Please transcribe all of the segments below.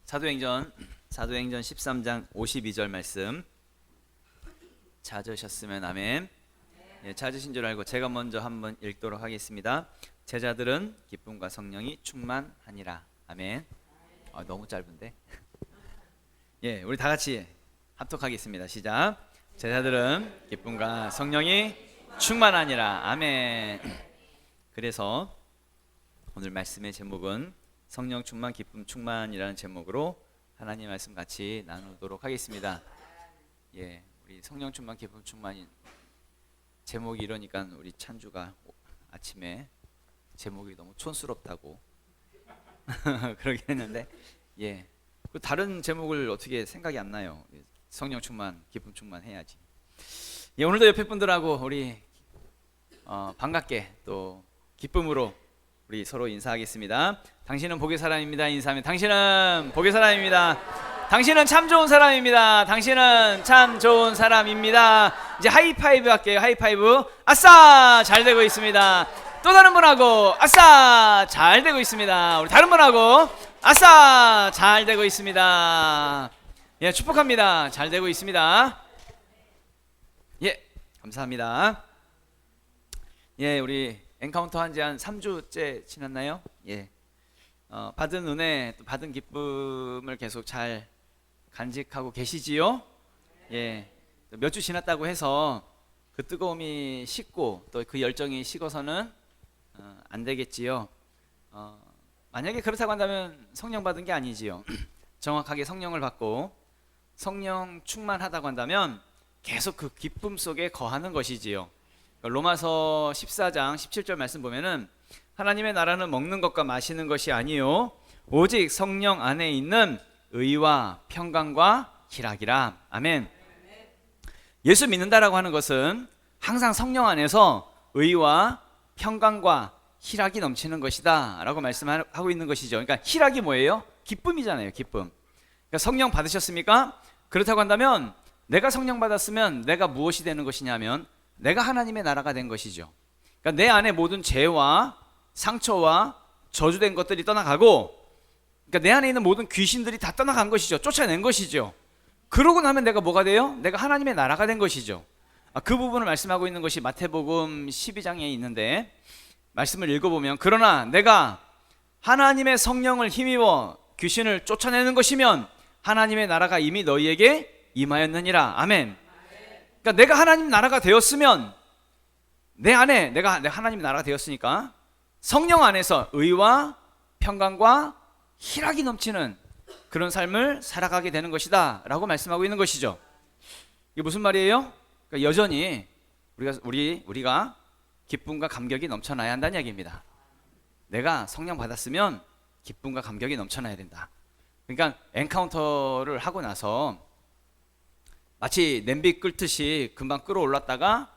사도행전 13장 52절 말씀 찾으셨으면 아멘. 찾으신 줄 알고 제가 먼저 한번 읽도록 하겠습니다. 제자들은 기쁨과 성령이 충만하니라. 아멘. 너무 짧은데. 우리 다 같이 합독하겠습니다. 시작. 제자들은 기쁨과 성령이 충만하니라. 아멘. 그래서 오늘 말씀의 제목은 성령 충만, 기쁨 충만이라는 제목으로 하나님 말씀 같이 나누도록 하겠습니다. 우리 성령 충만, 기쁨 충만인 제목이 이러니까 우리 찬주가 아침에 제목이 너무 촌스럽다고 그러긴 했는데, 그 다른 제목을 어떻게 생각이 안 나요. 성령 충만, 기쁨 충만 해야지. 오늘도 옆에 분들하고 우리 반갑게 또 기쁨으로 우리 서로 인사하겠습니다. 당신은 복의 사람입니다. 인사하면 당신은 복의 사람입니다. 당신은 참 좋은 사람입니다. 당신은 참 좋은 사람입니다. 이제 하이파이브 할게요. 하이파이브. 아싸! 잘 되고 있습니다. 또 다른 분하고 아싸! 잘 되고 있습니다. 우리 다른 분하고 아싸! 잘 되고 있습니다. 축복합니다. 잘 되고 있습니다. 감사합니다. 우리 엔카운터 한 지 한 3주째 지났나요? 받은 은혜, 또 받은 기쁨을 계속 잘 간직하고 계시지요? 몇 주 지났다고 해서 그 뜨거움이 식고 또 그 열정이 식어서는 안 되겠지요. 만약에 그렇다고 한다면 성령 받은 게 아니지요. 정확하게 성령을 받고 성령 충만하다고 한다면 계속 그 기쁨 속에 거하는 것이지요. 로마서 14장 17절 말씀 보면은 하나님의 나라는 먹는 것과 마시는 것이 아니요 오직 성령 안에 있는 의와 평강과 희락이라. 아멘. 예수 믿는다라고 하는 것은 항상 성령 안에서 의와 평강과 희락이 넘치는 것이다 라고 말씀하고 있는 것이죠. 그러니까 희락이 뭐예요? 기쁨이잖아요. 기쁨. 그러니까 성령 받으셨습니까? 그렇다고 한다면 내가 성령 받았으면 내가 무엇이 되는 것이냐면 내가 하나님의 나라가 된 것이죠. 그러니까 내 안에 모든 죄와 상처와 저주된 것들이 떠나가고, 그러니까 내 안에 있는 모든 귀신들이 다 떠나간 것이죠. 쫓아낸 것이죠. 그러고 나면 내가 뭐가 돼요? 내가 하나님의 나라가 된 것이죠. 그 부분을 말씀하고 있는 것이 마태복음 12장에 있는데, 말씀을 읽어보면 그러나 내가 하나님의 성령을 힘입어 귀신을 쫓아내는 것이면 하나님의 나라가 이미 너희에게 임하였느니라. 아멘. 그러니까 내가 하나님 나라가 되었으면 내 안에 내가 하나님 나라가 되었으니까 성령 안에서 의와 평강과 희락이 넘치는 그런 삶을 살아가게 되는 것이다 라고 말씀하고 있는 것이죠. 이게 무슨 말이에요? 그러니까 여전히 우리가 기쁨과 감격이 넘쳐나야 한다는 이야기입니다. 내가 성령 받았으면 기쁨과 감격이 넘쳐나야 된다. 그러니까 엔카운터를 하고 나서 마치 냄비 끓듯이 금방 끓어올랐다가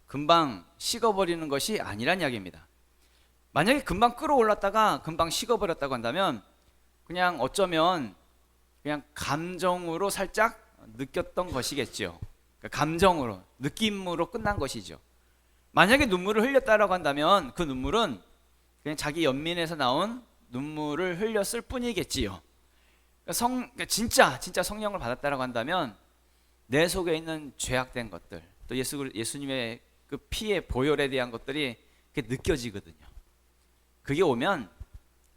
금방 식어버리는 것이 아니란 이야기입니다. 만약에 금방 끓어올랐다가 금방 식어버렸다고 한다면 그냥 어쩌면 그냥 감정으로 살짝 느꼈던 것이겠죠. 그러니까 감정으로, 느낌으로 끝난 것이죠. 만약에 눈물을 흘렸다라고 한다면 그 눈물은 그냥 자기 연민에서 나온 눈물을 흘렸을 뿐이겠지요. 그러니까 진짜 성령을 받았다라고 한다면 내 속에 있는 죄악된 것들, 또 예수님의 그 피의 보혈에 대한 것들이 느껴지거든요. 그게 오면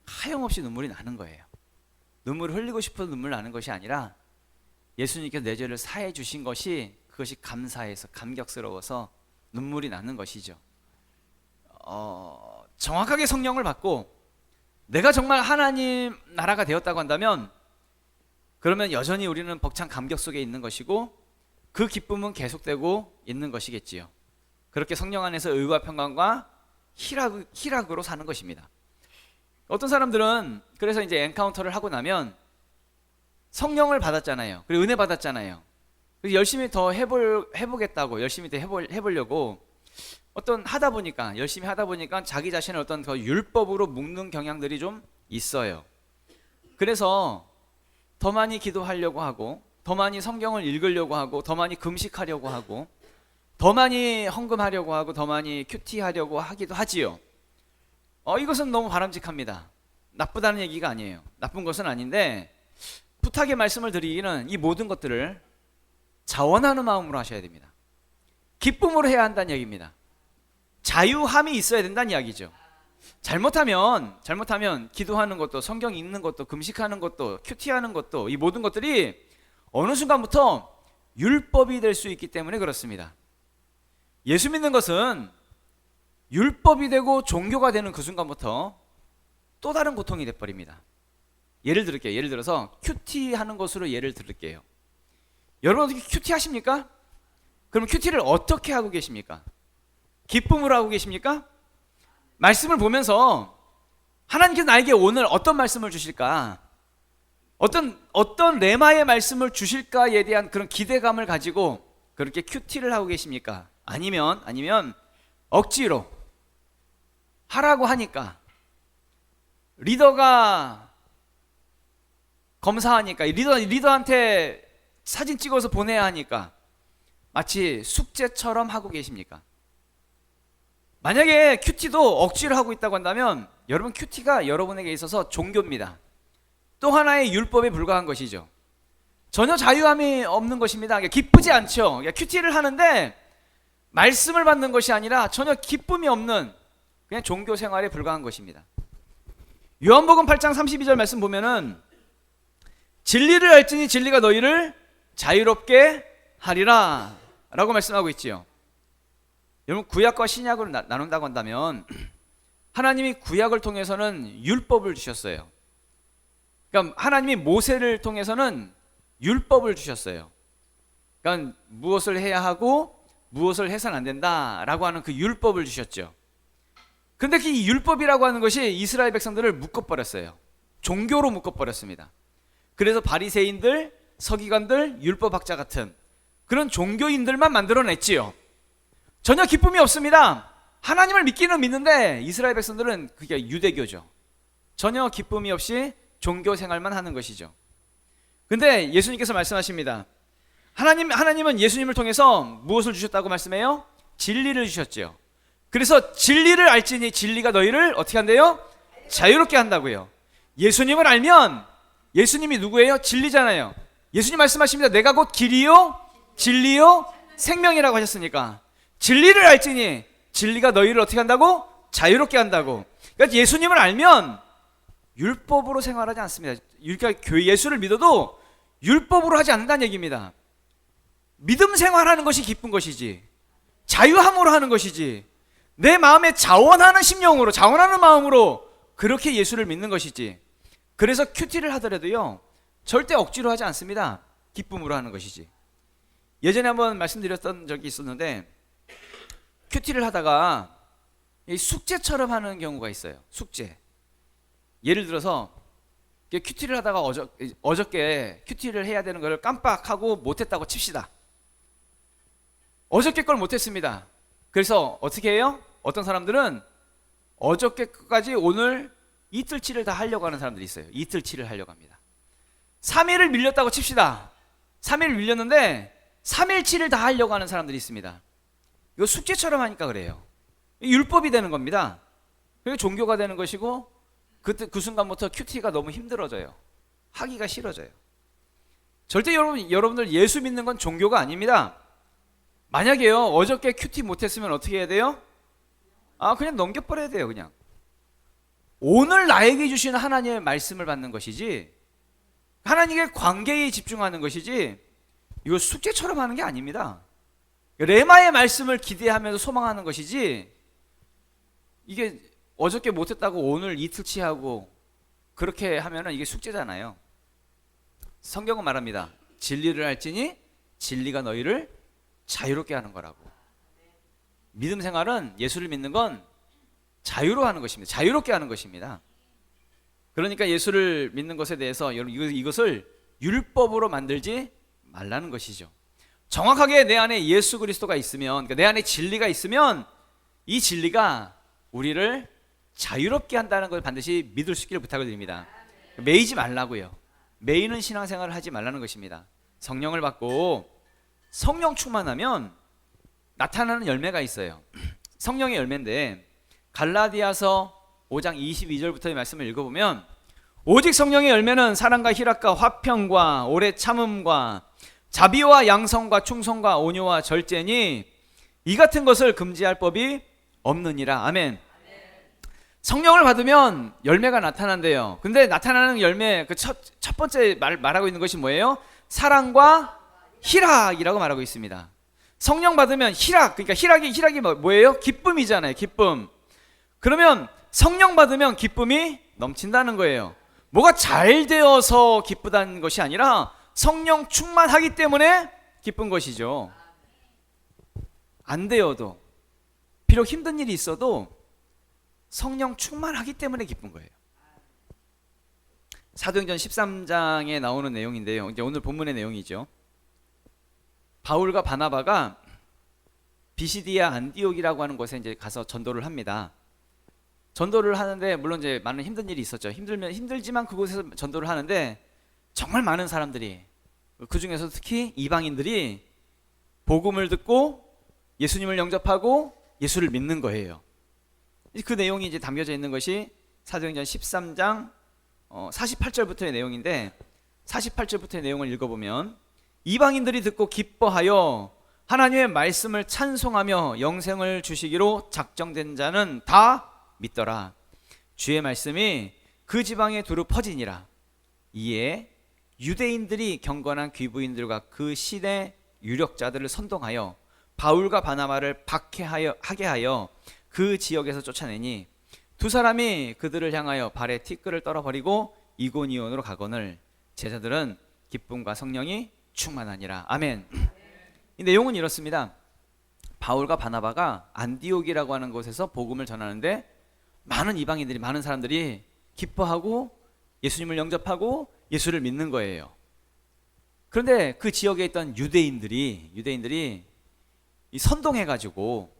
하염없이 눈물이 나는 거예요. 눈물을 흘리고 싶어서 눈물 나는 것이 아니라 예수님께서 내 죄를 사해 주신 것이 그것이 감사해서 감격스러워서 눈물이 나는 것이죠. 정확하게 성령을 받고 내가 정말 하나님 나라가 되었다고 한다면 그러면 여전히 우리는 벅찬 감격 속에 있는 것이고 그 기쁨은 계속되고 있는 것이겠지요. 그렇게 성령 안에서 의와 평강과 희락으로 사는 것입니다. 어떤 사람들은 그래서 이제 엔카운터를 하고 나면 성령을 받았잖아요. 그리고 은혜 받았잖아요. 그래서 열심히 더 해보겠다고 열심히 더 해보려고 열심히 하다 보니까 자기 자신을 어떤 그 율법으로 묶는 경향들이 좀 있어요. 그래서 더 많이 기도하려고 하고 더 많이 성경을 읽으려고 하고 더 많이 금식하려고 하고 더 많이 헌금하려고 하고 더 많이 큐티하려고 하기도 하지요. 이것은 너무 바람직합니다. 나쁘다는 얘기가 아니에요. 나쁜 것은 아닌데 부탁의 말씀을 드리기는 이 모든 것들을 자원하는 마음으로 하셔야 됩니다. 기쁨으로 해야 한다는 얘기입니다. 자유함이 있어야 된다는 이야기죠. 잘못하면 기도하는 것도, 성경 읽는 것도, 금식하는 것도, 큐티하는 것도, 이 모든 것들이 어느 순간부터 율법이 될 수 있기 때문에 그렇습니다. 예수 믿는 것은 율법이 되고 종교가 되는 그 순간부터 또 다른 고통이 돼버립니다. 예를 들을게요. 예를 들어서 큐티하는 것으로 예를 들을게요. 여러분 어떻게 큐티 하십니까? 그럼 큐티를 어떻게 하고 계십니까? 기쁨으로 하고 계십니까? 말씀을 보면서 하나님께서 나에게 오늘 어떤 말씀을 주실까? 어떤 레마의 말씀을 주실까에 대한 그런 기대감을 가지고 그렇게 큐티를 하고 계십니까? 아니면 억지로 하라고 하니까, 리더가 검사하니까, 리더한테 사진 찍어서 보내야 하니까 마치 숙제처럼 하고 계십니까? 만약에 큐티도 억지로 하고 있다고 한다면 여러분, 큐티가 여러분에게 있어서 종교입니다. 또 하나의 율법에 불과한 것이죠. 전혀 자유함이 없는 것입니다. 기쁘지 않죠. 큐티를 하는데 말씀을 받는 것이 아니라 전혀 기쁨이 없는 그냥 종교 생활에 불과한 것입니다. 요한복음 8장 32절 말씀 보면은 진리를 알지니 진리가 너희를 자유롭게 하리라 라고 말씀하고 있지요. 여러분, 구약과 신약으로 나눈다고 한다면 하나님이 구약을 통해서는 율법을 주셨어요. 그러니까 하나님이 모세를 통해서는 율법을 주셨어요. 그러니까 무엇을 해야 하고 무엇을 해서는 안 된다라고 하는 그 율법을 주셨죠. 그런데 그 율법이라고 하는 것이 이스라엘 백성들을 묶어버렸어요. 종교로 묶어버렸습니다. 그래서 바리새인들, 서기관들, 율법학자 같은 그런 종교인들만 만들어냈지요. 전혀 기쁨이 없습니다. 하나님을 믿기는 믿는데 이스라엘 백성들은 그게 유대교죠. 전혀 기쁨이 없이 종교 생활만 하는 것이죠. 근데 예수님께서 말씀하십니다. 하나님은 예수님을 통해서 무엇을 주셨다고 말씀해요? 진리를 주셨죠. 그래서 진리를 알지니 진리가 너희를 어떻게 한대요? 자유롭게 한다고요. 예수님을 알면, 예수님이 누구예요? 진리잖아요. 예수님 말씀하십니다. 내가 곧 길이요 진리요 생명이라고 하셨으니까 진리를 알지니 진리가 너희를 어떻게 한다고? 자유롭게 한다고. 그러니까 예수님을 알면 율법으로 생활하지 않습니다. 그러니까 예수를 믿어도 율법으로 하지 않는다는 얘기입니다. 믿음 생활하는 것이 기쁜 것이지, 자유함으로 하는 것이지, 내 마음에 자원하는 심령으로, 자원하는 마음으로 그렇게 예수를 믿는 것이지. 그래서 큐티를 하더라도요 절대 억지로 하지 않습니다. 기쁨으로 하는 것이지. 예전에 한번 말씀드렸던 적이 있었는데, 큐티를 하다가 숙제처럼 하는 경우가 있어요. 숙제. 예를 들어서 큐티를 하다가 어저께 큐티를 해야 되는 걸 깜빡하고 못했다고 칩시다. 어저께 걸 못했습니다. 그래서 어떻게 해요? 어떤 사람들은 어저께까지 오늘 이틀치를 다 하려고 하는 사람들이 있어요. 이틀치를 하려고 합니다. 3일을 밀렸다고 칩시다. 3일 밀렸는데 3일치를 다 하려고 하는 사람들이 있습니다. 이거 숙제처럼 하니까 그래요. 율법이 되는 겁니다. 그게 종교가 되는 것이고, 그 순간부터 큐티가 너무 힘들어져요. 하기가 싫어져요. 절대 여러분들 예수 믿는 건 종교가 아닙니다. 만약에요 어저께 큐티 못했으면 어떻게 해야 돼요? 그냥 넘겨버려야 돼요. 그냥 오늘 나에게 주시는 하나님의 말씀을 받는 것이지, 하나님의 관계에 집중하는 것이지, 이거 숙제처럼 하는 게 아닙니다. 레마의 말씀을 기대하면서 소망하는 것이지, 이게 어저께 못했다고 오늘 이틀치 하고 그렇게 하면은 이게 숙제잖아요. 성경은 말합니다. 진리를 알지니 진리가 너희를 자유롭게 하는 거라고. 믿음 생활은, 예수를 믿는 건 자유로 하는 것입니다. 자유롭게 하는 것입니다. 그러니까 예수를 믿는 것에 대해서 여러분 이것을 율법으로 만들지 말라는 것이죠. 정확하게 내 안에 예수 그리스도가 있으면, 그러니까 내 안에 진리가 있으면 이 진리가 우리를 자유롭게 한다는 걸 반드시 믿을 수 있기를 부탁을 드립니다. 매이지 말라고요. 매이는 신앙생활을 하지 말라는 것입니다. 성령을 받고 성령 충만하면 나타나는 열매가 있어요. 성령의 열매인데 갈라디아서 5장 22절부터의 말씀을 읽어보면 오직 성령의 열매는 사랑과 희락과 화평과 오래 참음과 자비와 양성과 충성과 온유와 절제니 이 같은 것을 금지할 법이 없느니라. 아멘. 성령을 받으면 열매가 나타난대요. 근데 나타나는 열매 그 첫 번째 말하고 있는 것이 뭐예요? 사랑과 희락이라고 말하고 있습니다. 성령 받으면 희락, 그러니까 희락이 뭐예요? 기쁨이잖아요. 기쁨. 그러면 성령 받으면 기쁨이 넘친다는 거예요. 뭐가 잘 되어서 기쁘다는 것이 아니라 성령 충만하기 때문에 기쁜 것이죠. 안 되어도, 비록 힘든 일이 있어도 성령 충만하기 때문에 기쁜 거예요. 사도행전 13장에 나오는 내용인데요. 이제 오늘 본문의 내용이죠. 바울과 바나바가 비시디아 안디옥이라고 하는 곳에 이제 가서 전도를 합니다. 전도를 하는데 물론 이제 많은 힘든 일이 있었죠. 힘들지만 그곳에서 전도를 하는데 정말 많은 사람들이, 그 중에서 특히 이방인들이 복음을 듣고 예수님을 영접하고 예수를 믿는 거예요. 그 내용이 이제 담겨져 있는 것이 사도행전 13장 48절부터의 내용인데, 48절부터의 내용을 읽어보면 이방인들이 듣고 기뻐하여 하나님의 말씀을 찬송하며 영생을 주시기로 작정된 자는 다 믿더라. 주의 말씀이 그 지방에 두루 퍼지니라. 이에 유대인들이 경건한 귀부인들과 그 시대 유력자들을 선동하여 바울과 바나바를 박해하게 하여 그 지역에서 쫓아내니 두 사람이 그들을 향하여 발에 티끌을 떨어버리고 이고니온으로 가거늘 제자들은 기쁨과 성령이 충만하니라. 아멘. 이 내용은 이렇습니다. 바울과 바나바가 안디옥이라고 하는 곳에서 복음을 전하는데 많은 이방인들이, 많은 사람들이 기뻐하고 예수님을 영접하고 예수를 믿는 거예요. 그런데 그 지역에 있던 유대인들이 이 선동해가지고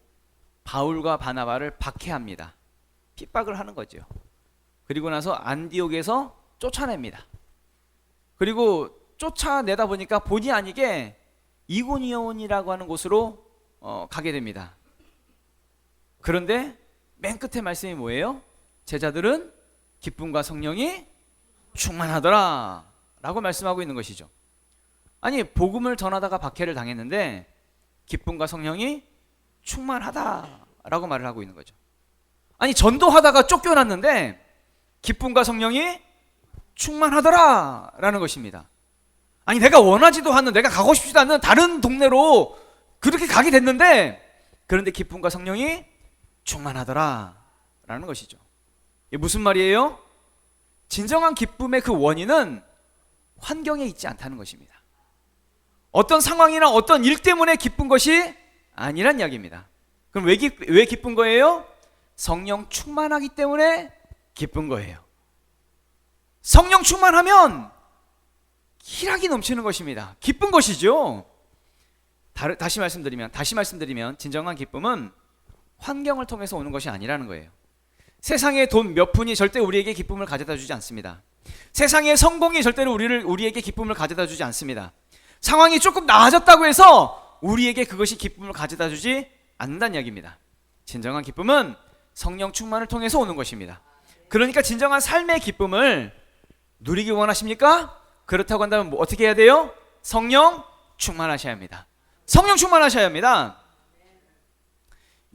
바울과 바나바를 박해합니다. 핍박을 하는 거죠. 그리고 나서 안디옥에서 쫓아냅니다. 그리고 쫓아내다 보니까 본의 아니게 이고니온이라고 하는 곳으로 가게 됩니다. 그런데 맨 끝에 말씀이 뭐예요? 제자들은 기쁨과 성령이 충만하더라 라고 말씀하고 있는 것이죠. 아니, 복음을 전하다가 박해를 당했는데 기쁨과 성령이 충만하다라고 말을 하고 있는 거죠. 아니, 전도하다가 쫓겨났는데 기쁨과 성령이 충만하더라 라는 것입니다. 아니, 내가 원하지도 않는, 내가 가고 싶지도 않는 다른 동네로 그렇게 가게 됐는데 그런데 기쁨과 성령이 충만하더라 라는 것이죠. 이게 무슨 말이에요? 진정한 기쁨의 그 원인은 환경에 있지 않다는 것입니다. 어떤 상황이나 어떤 일 때문에 기쁜 것이 아니란 이야기입니다. 그럼 왜 기쁜 거예요? 성령 충만하기 때문에 기쁜 거예요. 성령 충만하면 희락이 넘치는 것입니다. 기쁜 것이죠. 다시 말씀드리면 진정한 기쁨은 환경을 통해서 오는 것이 아니라는 거예요. 세상의 돈 몇 푼이 절대 우리에게 기쁨을 가져다 주지 않습니다. 세상의 성공이 절대로 우리에게 기쁨을 가져다 주지 않습니다. 상황이 조금 나아졌다고 해서 우리에게 그것이 기쁨을 가져다 주지 않는다는 이야기입니다. 진정한 기쁨은 성령 충만을 통해서 오는 것입니다. 그러니까 진정한 삶의 기쁨을 누리기 원하십니까? 그렇다고 한다면 어떻게 해야 돼요? 성령 충만하셔야 합니다. 성령 충만하셔야 합니다.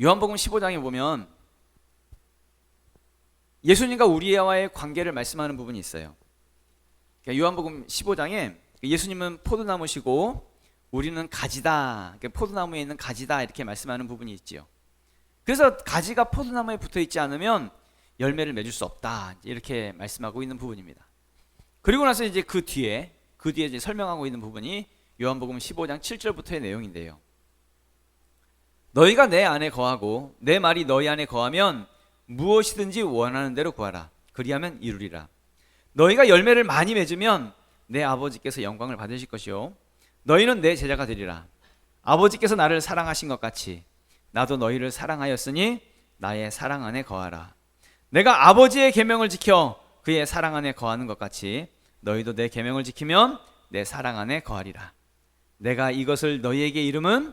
요한복음 15장에 보면 예수님과 우리와의 관계를 말씀하는 부분이 있어요. 요한복음 15장에 예수님은 포도나무시고 우리는 가지다, 포도나무에 있는 가지다 이렇게 말씀하는 부분이 있지요. 그래서 가지가 포도나무에 붙어 있지 않으면 열매를 맺을 수 없다 이렇게 말씀하고 있는 부분입니다. 그리고 나서 이제 그 뒤에 이제 설명하고 있는 부분이 요한복음 15장 7절부터의 내용인데요. 너희가 내 안에 거하고 내 말이 너희 안에 거하면 무엇이든지 원하는 대로 구하라. 그리하면 이루리라. 너희가 열매를 많이 맺으면 내 아버지께서 영광을 받으실 것이요 너희는 내 제자가 되리라. 아버지께서 나를 사랑하신 것 같이 나도 너희를 사랑하였으니 나의 사랑 안에 거하라. 내가 아버지의 계명을 지켜 그의 사랑 안에 거하는 것 같이 너희도 내 계명을 지키면 내 사랑 안에 거하리라. 내가 이것을 너희에게 이름은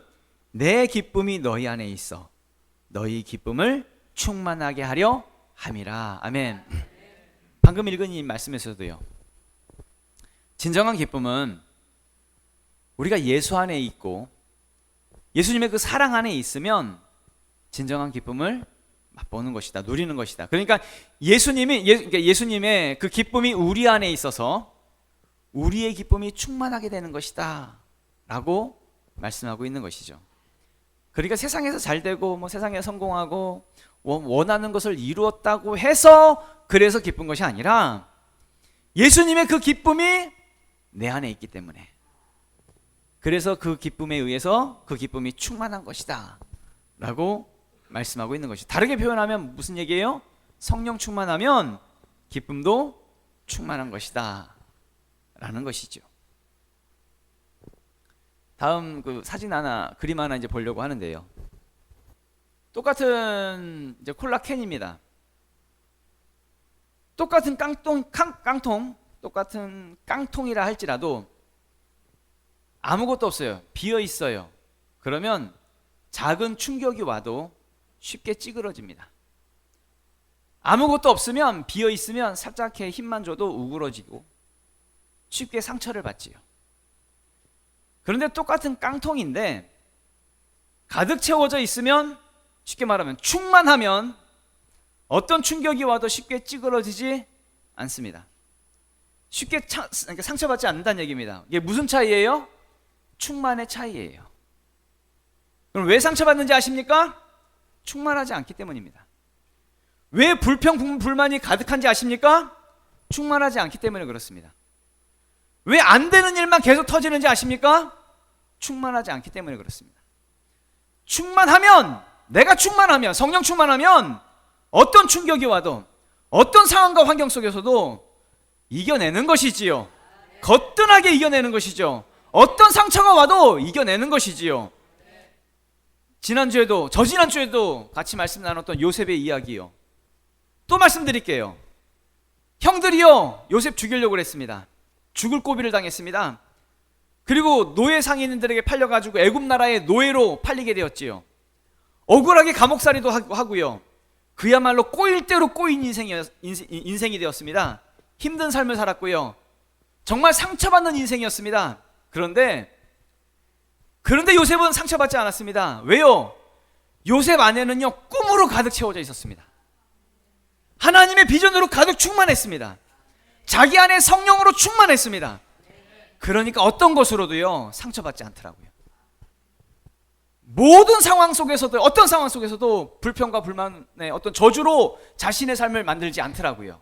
내 기쁨이 너희 안에 있어 너희 기쁨을 충만하게 하려 함이라. 아멘. 방금 읽은 이 말씀에서도요, 진정한 기쁨은 우리가 예수 안에 있고 예수님의 그 사랑 안에 있으면 진정한 기쁨을 맛보는 것이다, 누리는 것이다. 그러니까 예수님의 그 기쁨이 우리 안에 있어서 우리의 기쁨이 충만하게 되는 것이다 라고 말씀하고 있는 것이죠. 그러니까 세상에서 잘 되고 세상에 성공하고 원하는 것을 이루었다고 해서 그래서 기쁜 것이 아니라 예수님의 그 기쁨이 내 안에 있기 때문에, 그래서 그 기쁨에 의해서 그 기쁨이 충만한 것이다 라고 말씀하고 있는 것이. 다르게 표현하면 무슨 얘기예요? 성령 충만하면 기쁨도 충만한 것이다 라는 것이죠. 다음 그 사진 하나, 그림 하나 이제 보려고 하는데요, 똑같은 이제 콜라 캔입니다. 똑같은 깡통, 똑같은 깡통이라 할지라도 아무것도 없어요. 비어 있어요. 그러면 작은 충격이 와도 쉽게 찌그러집니다. 아무것도 없으면, 비어 있으면 살짝 힘만 줘도 우그러지고 쉽게 상처를 받지요. 그런데 똑같은 깡통인데 가득 채워져 있으면, 쉽게 말하면 충만하면 어떤 충격이 와도 쉽게 찌그러지지 않습니다. 쉽게 그러니까 상처받지 않는다는 얘기입니다. 이게 무슨 차이예요? 충만의 차이예요. 그럼 왜 상처받는지 아십니까? 충만하지 않기 때문입니다. 왜 불평 불만이 가득한지 아십니까? 충만하지 않기 때문에 그렇습니다. 왜 안 되는 일만 계속 터지는지 아십니까? 충만하지 않기 때문에 그렇습니다. 충만하면, 내가 충만하면, 성령 충만하면 어떤 충격이 와도 어떤 상황과 환경 속에서도 이겨내는 것이지요. 거뜬하게 이겨내는 것이죠. 어떤 상처가 와도 이겨내는 것이지요. 지난주에도, 저지난주에도 같이 말씀 나눴던 요셉의 이야기요. 또 말씀드릴게요. 형들이요, 요셉 죽이려고 했습니다. 죽을 고비를 당했습니다. 그리고 노예 상인들에게 팔려가지고 애굽 나라의 노예로 팔리게 되었지요. 억울하게 감옥살이도 하고요. 그야말로 꼬일 대로 꼬인 인생이 되었습니다. 힘든 삶을 살았고요. 정말 상처받는 인생이었습니다. 그런데 요셉은 상처받지 않았습니다. 왜요? 요셉 안에는요, 꿈으로 가득 채워져 있었습니다. 하나님의 비전으로 가득 충만했습니다. 자기 안에 성령으로 충만했습니다. 그러니까 어떤 것으로도요, 상처받지 않더라고요. 모든 상황 속에서도, 어떤 상황 속에서도 불평과 불만의 어떤 저주로 자신의 삶을 만들지 않더라고요.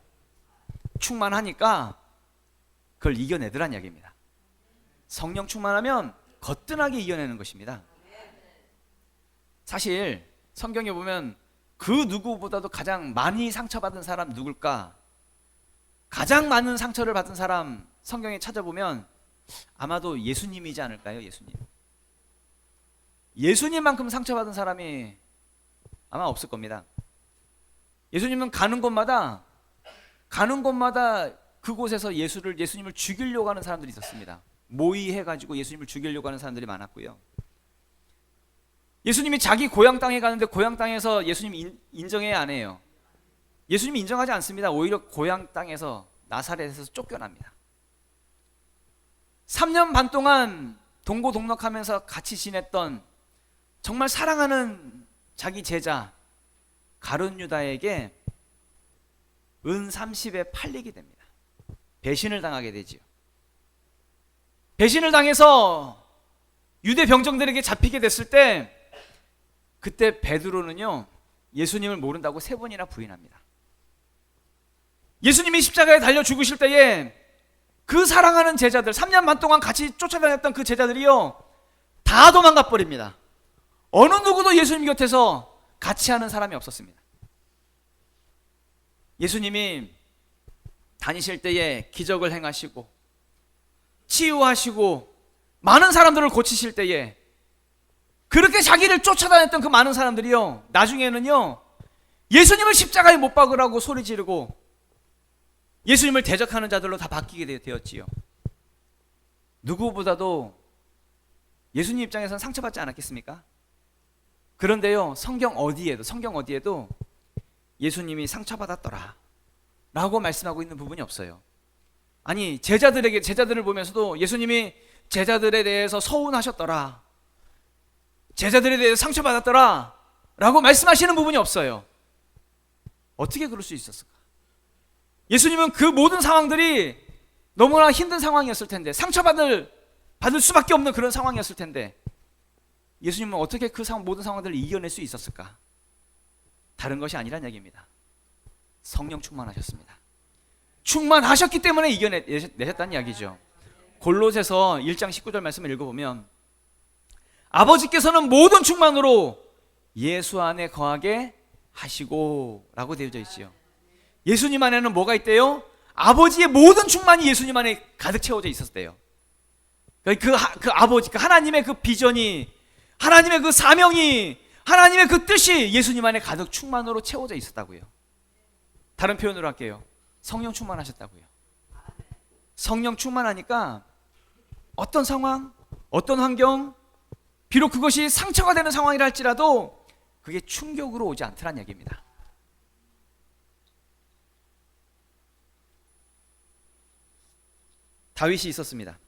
충만하니까 그걸 이겨내더란 이야기입니다. 성령 충만하면 거뜬하게 이겨내는 것입니다. 사실 성경에 보면 그 누구보다도 가장 많이 상처받은 사람 누굴까? 가장 많은 상처를 받은 사람 성경에 찾아보면 아마도 예수님이지 않을까요? 예수님만큼 상처받은 사람이 아마 없을 겁니다. 예수님은 가는 곳마다 그곳에서 예수님을 죽이려고 하는 사람들이 있었습니다. 모의해가지고 예수님을 죽이려고 하는 사람들이 많았고요. 예수님이 자기 고향 땅에 가는데 고향 땅에서 예수님 인정해야 안 해요? 예수님이 인정하지 않습니다. 오히려 고향 땅에서 나사렛에서 쫓겨납니다. 3년 반 동안 동고동락하면서 같이 지냈던 정말 사랑하는 자기 제자 가룟 유다에게 은 30에 팔리게 됩니다. 배신을 당하게 되지요. 배신을 당해서 유대 병정들에게 잡히게 됐을 때, 그때 베드로는요, 예수님을 모른다고 3번이나 부인합니다. 예수님이 십자가에 달려 죽으실 때에 그 사랑하는 제자들, 3년 반 동안 같이 쫓아다녔던 그 제자들이요, 다 도망가 버립니다. 어느 누구도 예수님 곁에서 같이 하는 사람이 없었습니다. 예수님이 다니실 때에 기적을 행하시고 치유하시고 많은 사람들을 고치실 때에 그렇게 자기를 쫓아다녔던 그 많은 사람들이요, 나중에는요, 예수님을 십자가에 못 박으라고 소리 지르고 예수님을 대적하는 자들로 다 바뀌게 되었지요. 누구보다도 예수님 입장에서는 상처받지 않았겠습니까? 그런데요, 성경 어디에도 예수님이 상처받았더라, 라고 말씀하고 있는 부분이 없어요. 아니, 제자들을 보면서도 예수님이 제자들에 대해서 서운하셨더라, 제자들에 대해서 상처받았더라 라고 말씀하시는 부분이 없어요. 어떻게 그럴 수 있었을까? 예수님은 그 모든 상황들이 너무나 힘든 상황이었을 텐데, 받을 수밖에 없는 그런 상황이었을 텐데, 예수님은 어떻게 그 모든 상황들을 이겨낼 수 있었을까? 다른 것이 아니란 얘기입니다. 성령 충만하셨습니다. 충만하셨기 때문에 이겨내셨다는 이야기죠. 골로새서 1장 19절 말씀을 읽어보면, 아버지께서는 모든 충만으로 예수 안에 거하게 하시고 라고 되어져 있지요. 예수님 안에는 뭐가 있대요? 아버지의 모든 충만이 예수님 안에 가득 채워져 있었대요. 그 아버지, 하나님의 그 비전이, 하나님의 그 사명이, 하나님의 그 뜻이 예수님 안에 가득 충만으로 채워져 있었다고요. 다른 표현으로 할게요. 성령 충만하셨다고요. 성령 충만하니까 어떤 상황, 어떤 환경, 비록 그것이 상처가 되는 상황이라 할지라도 그게 충격으로 오지 않더란 얘기입니다. 다윗이 있었습니다.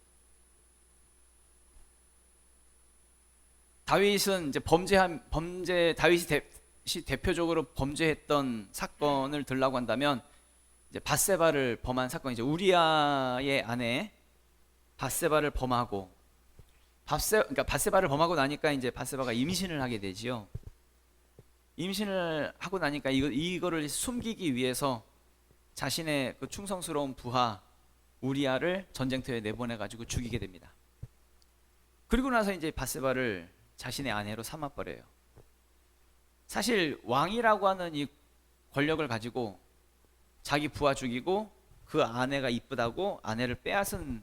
다윗은 이제 다윗이 대표적으로 범죄했던 사건을 들라고 한다면, 이제 밧세바를 범한 사건이죠. 우리아의 아내 밧세바를 범하고, 그러니까 밧세바를 범하고 나니까 이제 밧세바가 임신을 하게 되지요. 임신을 하고 나니까 이거를 숨기기 위해서 자신의 그 충성스러운 부하 우리아를 전쟁터에 내보내 가지고 죽이게 됩니다. 그리고 나서 이제 밧세바를 자신의 아내로 삼아버려요. 사실 왕이라고 하는 이 권력을 가지고 자기 부하 죽이고 그 아내가 이쁘다고 아내를 빼앗은,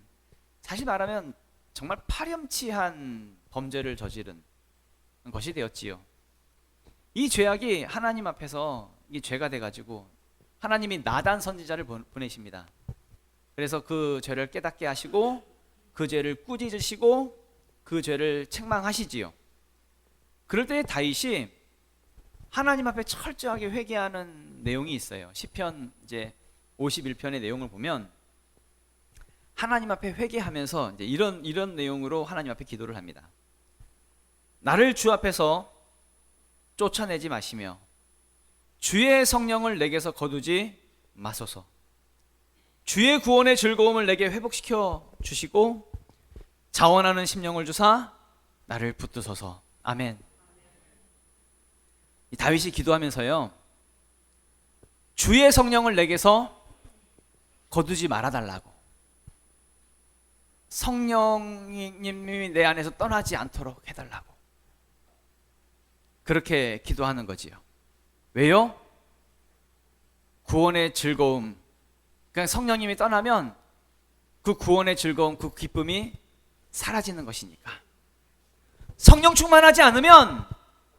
사실 말하면 정말 파렴치한 범죄를 저지른 것이 되었지요. 이 죄악이 하나님 앞에서 이 죄가 돼가지고 하나님이 나단 선지자를 보내십니다. 그래서 그 죄를 깨닫게 하시고 그 죄를 꾸짖으시고 그 죄를 책망하시지요. 그럴 때 다윗이 하나님 앞에 철저하게 회개하는 내용이 있어요. 시편 이제 51편의 내용을 보면 하나님 앞에 회개하면서 이제 이런 내용으로 하나님 앞에 기도를 합니다. 나를 주 앞에서 쫓아내지 마시며 주의 성령을 내게서 거두지 마소서. 주의 구원의 즐거움을 내게 회복시켜 주시고 자원하는 심령을 주사 나를 붙드소서. 아멘. 이 다윗이 기도하면서요, 주의 성령을 내게서 거두지 말아달라고, 성령님이 내 안에서 떠나지 않도록 해달라고 그렇게 기도하는 거지요. 왜요? 구원의 즐거움, 그러니까 성령님이 떠나면 그 구원의 즐거움, 그 기쁨이 사라지는 것이니까. 성령 충만하지 않으면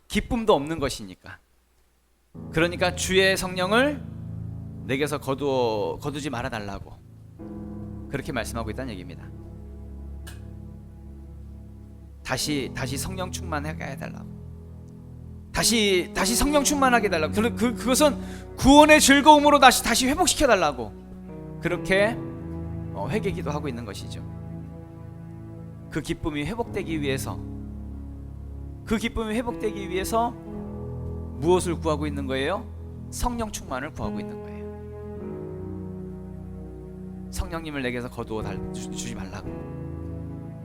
기쁨도 없는 것이니까. 그러니까 주의 성령을 내게서 거두지 말아달라고 그렇게 말씀하고 있다는 얘기입니다. 다시 성령 충만하게 해달라고, 다시 성령 충만하게 해달라고, 그것은 구원의 즐거움으로 다시 회복시켜달라고 그렇게 회개기도 하고 있는 것이죠. 그 기쁨이 회복되기 위해서 무엇을 구하고 있는 거예요? 성령 충만을 구하고 있는 거예요. 성령님을 내게서 거두어 주지 말라고.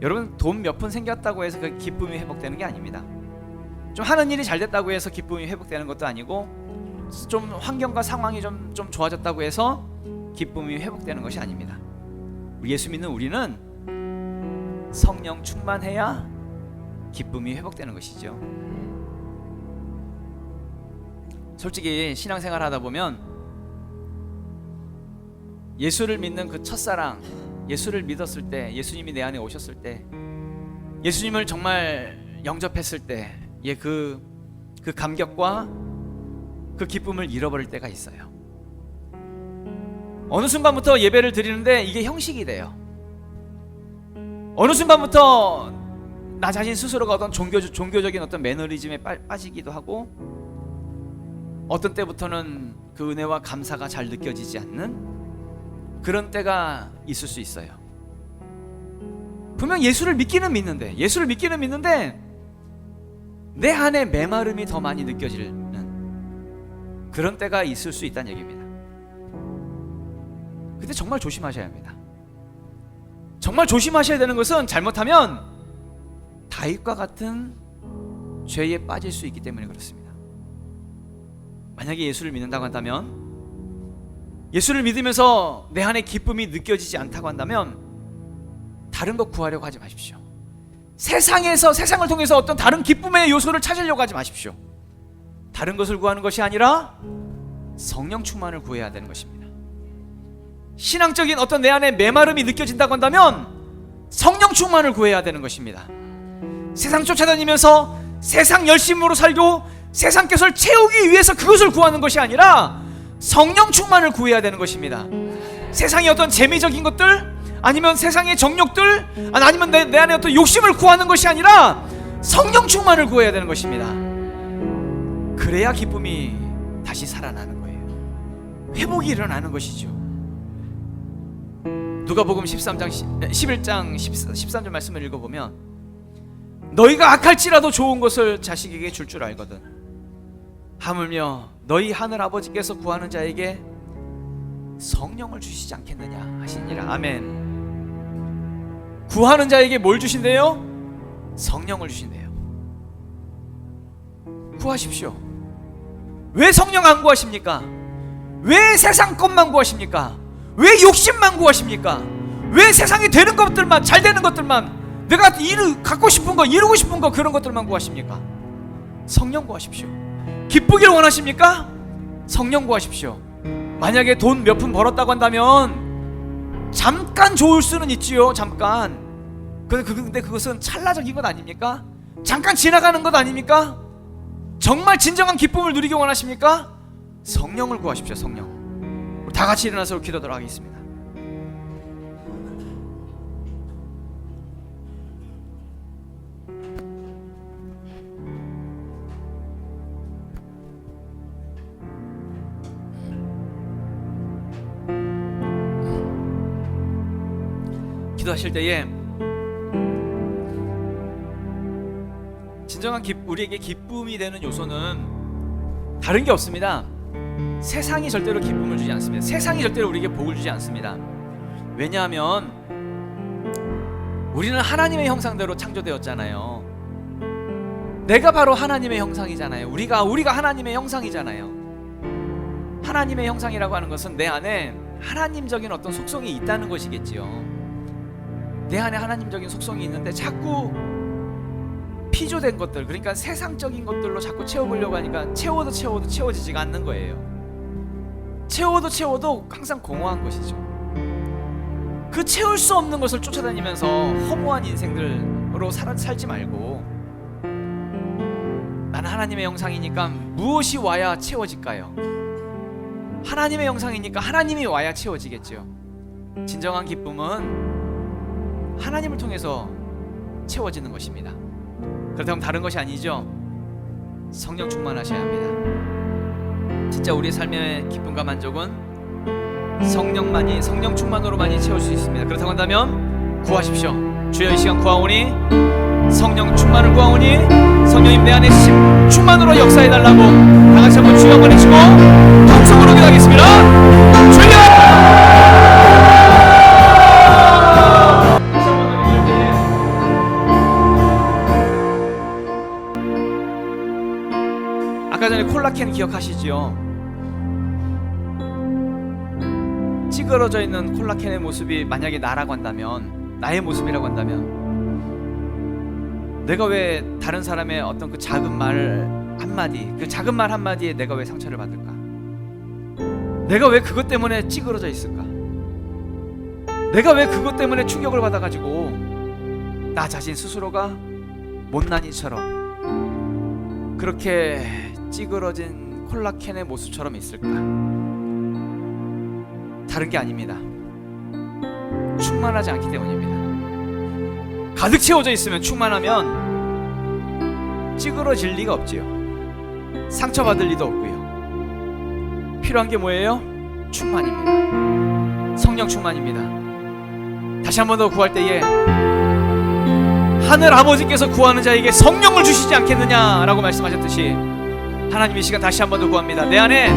여러분, 돈 몇 푼 생겼다고 해서 그 기쁨이 회복되는 게 아닙니다. 좀 하는 일이 잘 됐다고 해서 기쁨이 회복되는 것도 아니고, 좀 환경과 상황이 좀 좋아졌다고 해서 기쁨이 회복되는 것이 아닙니다. 예수 믿는 우리는 성령 충만해야 기쁨이 회복되는 것이죠. 솔직히 신앙생활 하다 보면 예수를 믿는 그 첫사랑, 예수를 믿었을 때, 예수님이 내 안에 오셨을 때, 예수님을 정말 영접했을 때 그 감격과 그 기쁨을 잃어버릴 때가 있어요. 어느 순간부터 예배를 드리는데 이게 형식이 돼요. 어느 순간부터 나 자신 스스로가 어떤 종교적인 어떤 매너리즘에 빠지기도 하고, 어떤 때부터는 그 은혜와 감사가 잘 느껴지지 않는 그런 때가 있을 수 있어요. 분명 예수를 믿기는 믿는데 내 안에 메마름이 더 많이 느껴지는 그런 때가 있을 수 있다는 얘기입니다. 근데 정말 조심하셔야 합니다. 정말 조심하셔야 되는 것은 잘못하면 다윗과 같은 죄에 빠질 수 있기 때문에 그렇습니다. 만약에 예수를 믿는다고 한다면, 예수를 믿으면서 내 안에 기쁨이 느껴지지 않다고 한다면 다른 것 구하려고 하지 마십시오. 세상을 통해서 어떤 다른 기쁨의 요소를 찾으려고 하지 마십시오. 다른 것을 구하는 것이 아니라 성령 충만을 구해야 되는 것입니다. 신앙적인 어떤 내 안에 메마름이 느껴진다고 한다면 성령 충만을 구해야 되는 것입니다. 세상 쫓아다니면서 세상 열심으로 살고 세상 것을 채우기 위해서 그것을 구하는 것이 아니라 성령 충만을 구해야 되는 것입니다. 세상의 어떤 재미적인 것들, 아니면 세상의 정욕들, 아니면 내 안에 어떤 욕심을 구하는 것이 아니라 성령 충만을 구해야 되는 것입니다. 그래야 기쁨이 다시 살아나는 거예요. 회복이 일어나는 것이죠. 누가복음 11장 13절 말씀을 읽어보면, 너희가 악할지라도 좋은 것을 자식에게 줄 줄 알거든 하물며 너희 하늘 아버지께서 구하는 자에게 성령을 주시지 않겠느냐 하시니라. 아멘. 구하는 자에게 뭘 주신대요? 성령을 주신대요. 구하십시오. 왜 성령 안 구하십니까? 왜 세상 것만 구하십니까? 왜 욕심만 구하십니까? 왜 세상에 되는 것들만, 잘 되는 것들만, 내가 갖고 싶은 거, 이루고 싶은 거, 그런 것들만 구하십니까? 성령 구하십시오. 기쁘기를 원하십니까? 성령 구하십시오. 만약에 돈 몇 푼 벌었다고 한다면 잠깐 좋을 수는 있지요. 잠깐. 근데 그것은 찰나적인 것 아닙니까? 잠깐 지나가는 것 아닙니까? 정말 진정한 기쁨을 누리기 원하십니까? 성령을 구하십시오. 성령. 우리 다 같이 일어나서 기도하도록 하겠습니다. 기도하실 때에 진정한 우리에게 기쁨이 되는 요소는 다른 게 없습니다. 세상이 절대로 기쁨을 주지 않습니다. 세상이 절대로 우리에게 복을 주지 않습니다. 왜냐하면 우리는 하나님의 형상대로 창조되었잖아요. 내가 바로 하나님의 형상이잖아요. 우리가 하나님의 형상이잖아요. 하나님의 형상이라고 하는 것은 내 안에 하나님적인 어떤 속성이 있다는 것이겠지요. 내 안에 하나님적인 속성이 있는데 자꾸 피조된 것들, 그러니까 세상적인 것들로 자꾸 채워보려고 하니까 채워도 채워지지가 않는 거예요. 채워도 항상 공허한 것이죠. 그 채울 수 없는 것을 쫓아다니면서 허무한 인생들로 살지 말고, 나는 하나님의 형상이니까 무엇이 와야 채워질까요? 하나님의 형상이니까 하나님이 와야 채워지겠죠. 진정한 기쁨은 하나님을 통해서 채워지는 것입니다. 그렇다면 다른 것이 아니죠. 성령 충만하셔야 합니다. 진짜 우리의 삶의 기쁨과 만족은 성령 충만으로만이 채울 수 있습니다. 그렇다고 한다면 구하십시오. 주여 이 시간 구하오니, 성령 충만을 구하오니, 성령님 내 안에 충만으로 역사해달라고 다 같이 한번 주여 한번 해주고 통성으로 기도하겠습니다. 주여! 아까 전에 콜라캔 기억하시죠? 찌그러져 있는 콜라캔의 모습이 만약에 나라고 한다면, 나의 모습이라고 한다면, 내가 왜 다른 사람의 어떤 그 작은 말 한마디에 내가 왜 상처를 받을까? 내가 왜 그것 때문에 찌그러져 있을까? 내가 왜 그것 때문에 충격을 받아가지고 나 자신 스스로가 못난 이처럼 그렇게 찌그러진 콜라캔의 모습처럼 있을까? 다른 게 아닙니다. 충만하지 않기 때문입니다. 가득 채워져 있으면, 충만하면 찌그러질 리가 없지요. 상처받을 리도 없고요. 필요한 게 뭐예요? 충만입니다. 성령 충만입니다. 다시 한 번 더 구할 때에 하늘 아버지께서 구하는 자에게 성령을 주시지 않겠느냐라고 말씀하셨듯이 하나님 이 시간 다시 한 번 더 구합니다. 내 안에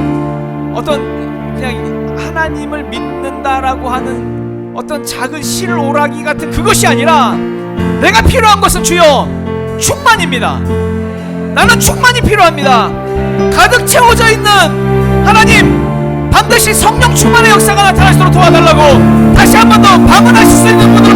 어떤 그냥 하나님을 믿는다라고 하는 어떤 작은 실오라기 같은 그것이 아니라 내가 필요한 것은 주여 충만입니다. 나는 충만이 필요합니다. 가득 채워져 있는 하나님, 반드시 성령 충만의 역사가 나타날 수 있도록 도와달라고 다시 한 번 더 방언하실 수 있는 분들